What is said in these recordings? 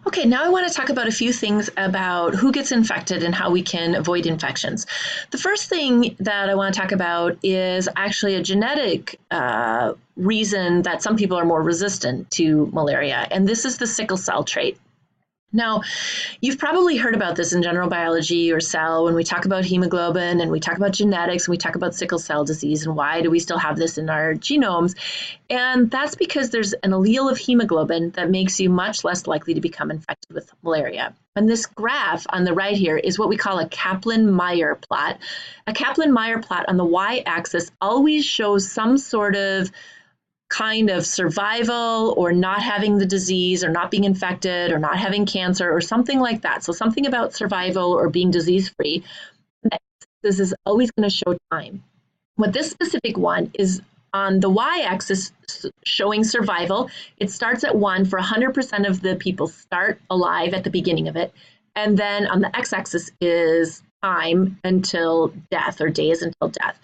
Okay, now I want to talk about a few things about who gets infected and how we can avoid infections. The first thing that I want to talk about is actually a genetic reason that some people are more resistant to malaria, and this is the sickle cell trait. Now, you've probably heard about this in general biology or cell when we talk about hemoglobin and we talk about genetics and we talk about sickle cell disease and why do we still have this in our genomes. And that's because there's an allele of hemoglobin that makes you much less likely to become infected with malaria. And this graph on the right here is what we call a Kaplan-Meier plot. A Kaplan-Meier plot on the y-axis always shows some sort of kind of survival or not having the disease or not being infected or not having cancer or something like that. So something about survival or being disease-free. This is always going to show time. What this specific one is on the y-axis showing survival. It starts at 1 for 100% of the people start alive at the beginning of it. And then on the x-axis is time until death or days until death.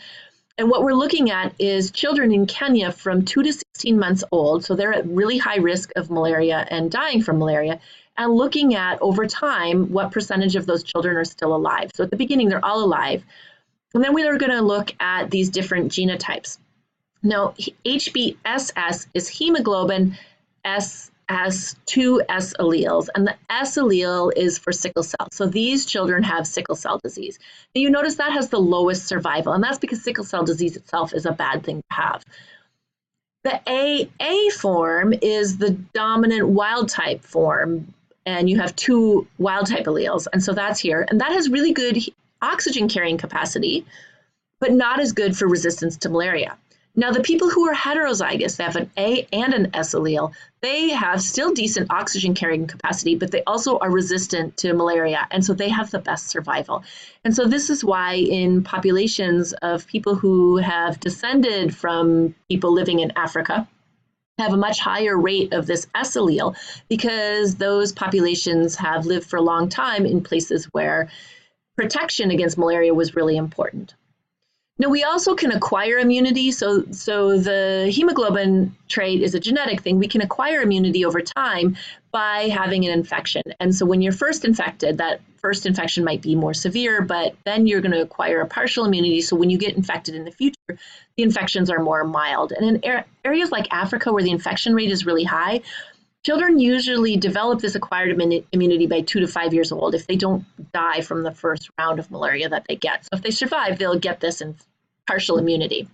And what we're looking at is children in Kenya from 2 to 16 months old, so they're at really high risk of malaria and dying from malaria, and looking at over time what percentage of those children are still alive. So at the beginning, they're all alive. And then we are going to look at these different genotypes. Now, HBSS is hemoglobin, S has 2 S alleles, and the S allele is for sickle cell. So these children have sickle cell disease. And you notice that has the lowest survival, and that's because sickle cell disease itself is a bad thing to have. The AA form is the dominant wild type form, and you have 2 wild type alleles, and so that's here. And that has really good oxygen carrying capacity, but not as good for resistance to malaria. Now, the people who are heterozygous, they have an A and an S allele, they have still decent oxygen carrying capacity, but they also are resistant to malaria, and so they have the best survival. And so this is why in populations of people who have descended from people living in Africa, have a much higher rate of this S allele because those populations have lived for a long time in places where protection against malaria was really important. Now, we also can acquire immunity. So the hemoglobin trait is a genetic thing. We can acquire immunity over time by having an infection. And so when you're first infected, that first infection might be more severe, but then you're going to acquire a partial immunity. So when you get infected in the future, the infections are more mild. And in areas like Africa, where the infection rate is really high, children usually develop this acquired immunity by 2 to 5 years old if they don't die from the first round of malaria that they get. So if they survive, they'll get this in partial immunity.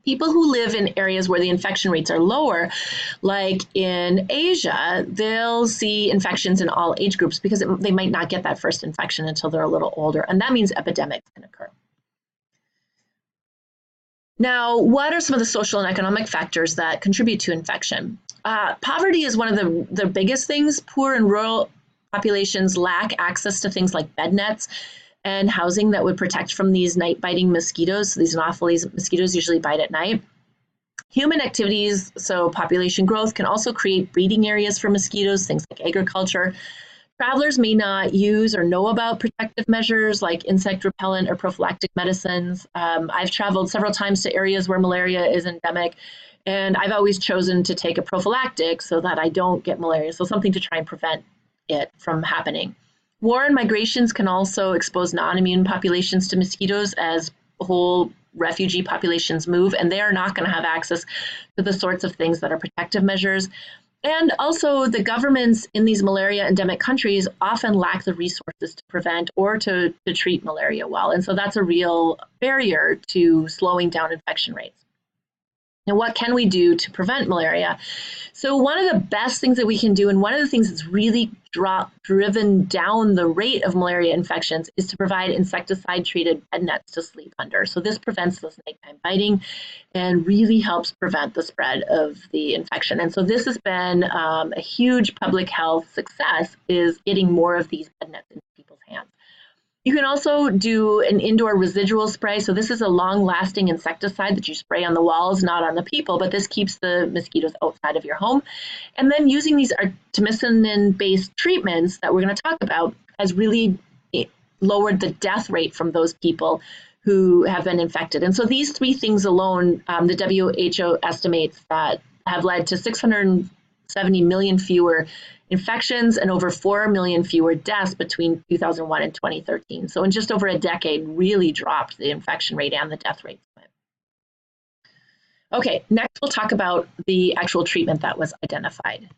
People who live in areas where the infection rates are lower, like in Asia, they'll see infections in all age groups because they might not get that first infection until they're a little older, and that means epidemics can occur. Now, what are some of the social and economic factors that contribute to infection? Poverty is one of the biggest things. Poor and rural populations lack access to things like bed nets and housing that would protect from these night-biting mosquitoes. So these Anopheles mosquitoes usually bite at night. Human activities, so population growth, can also create breeding areas for mosquitoes, things like agriculture. Travelers may not use or know about protective measures like insect repellent or prophylactic medicines. I've traveled several times to areas where malaria is endemic, and I've always chosen to take a prophylactic so that I don't get malaria, so something to try and prevent it from happening. War and migrations can also expose non-immune populations to mosquitoes as whole refugee populations move, and they are not going to have access to the sorts of things that are protective measures. And also, the governments in these malaria endemic countries often lack the resources to prevent or to treat malaria well. And so that's a real barrier to slowing down infection rates. Now, what can we do to prevent malaria? So one of the best things that we can do, and one of the things that's really driven down the rate of malaria infections, is to provide insecticide-treated bed nets to sleep under. So this prevents those nighttime biting and really helps prevent the spread of the infection. And so this has been a huge public health success, is getting more of these bed nets into people's hands. You can also do an indoor residual spray. So this is a long-lasting insecticide that you spray on the walls, not on the people, but this keeps the mosquitoes outside of your home. And then using these artemisinin-based treatments that we're going to talk about has really lowered the death rate from those people who have been infected. And so these 3 things alone, the WHO estimates that have led to 670 million fewer infections and over 4 million fewer deaths between 2001 and 2013. So in just over a decade, really dropped the infection rate and the death rate. Okay, next we'll talk about the actual treatment that was identified.